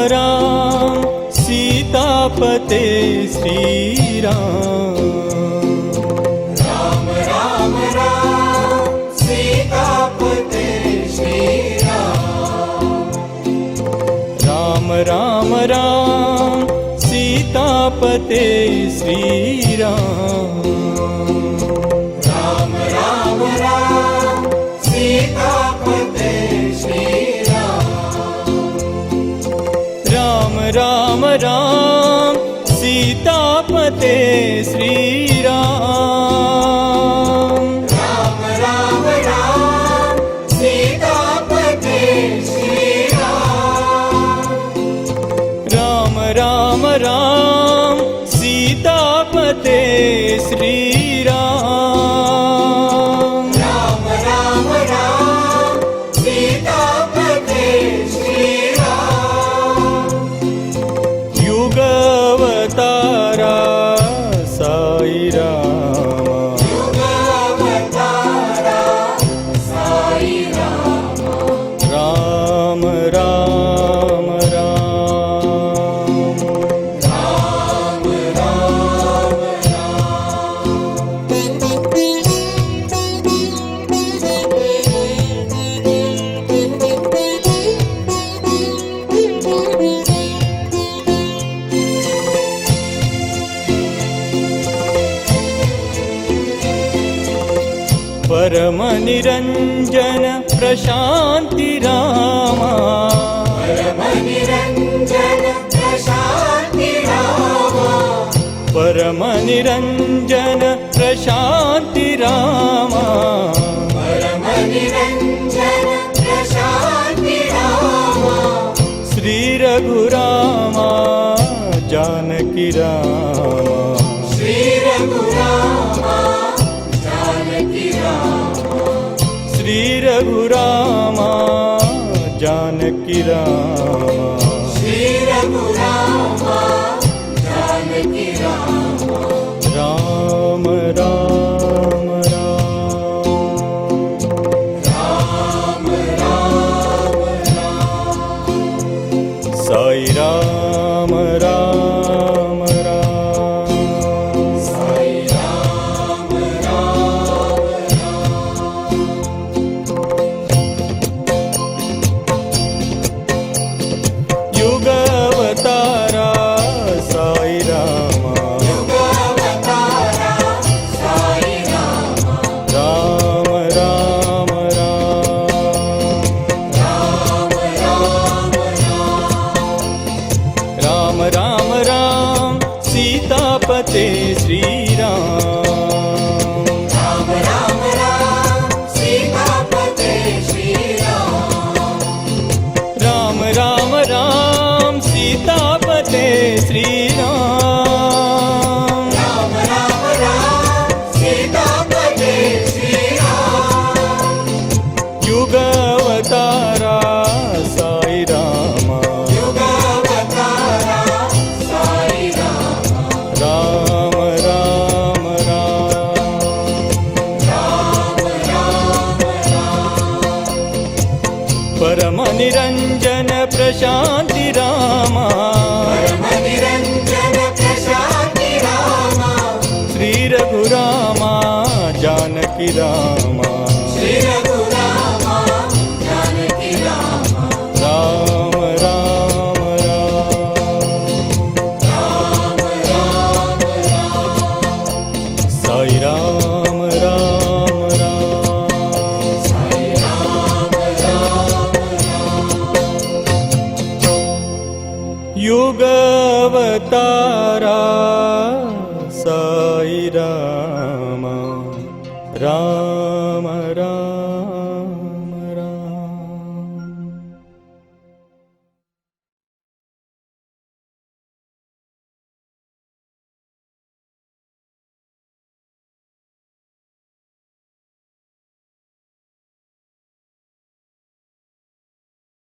Ram सीतापते Shri Ram. Ram Ram Ram सीतापते Shri Ram. Ram Ram Ram सीतापते Shri Ram. Ram Ram Ram सीतापते Shri Ram. Ram Ram Ram सीतापते Shri Ram. Ram Ram Ram सीतापते Shri Ram. Ram Ram Ram सीतापते Shri Ram. Ram Ram Ram सीतापते Shri Ram. युगवतारा Sai Rama. युगवतारा Sai Ram. Ram Ram Ram. Ram Ram Param Niranjan Prashanti Rama. Param Niranjan Prashanti Rama. Param Niranjan Prashanti Rama. Param Niranjan Prashanti Rama. Shri Raghurama Janaki Rama. Shri Raghurama Janaki Rama. Shri Raghurama Janaki Rama. Shri Raghurama Janaki Rama. Ram Ram Ram. Ram Ram Ram. Sai Ram Ram Ram. Sai Ram Ram Ram. युगवतारा Sai Rama. युगवतारा Sai Rama. Ram Ram Ram. Ram Ram Ram. Ram Ram Ram सीतापते Shri Ram. Ram Ram Ram सीतापते Shri Ram. Ram Ram Ram सीतापते Shri Ram. Ram Ram Ram सीतापते Shri Ram. युगवतारा Sai Rama. युगवतारा Sai Rama. Ram Ram Ram. Ram Ram Ram. Param Niranjan Prashanti Rama. Param Niranjan Prashanti Rama. Shri Raghurama Janaki Rama.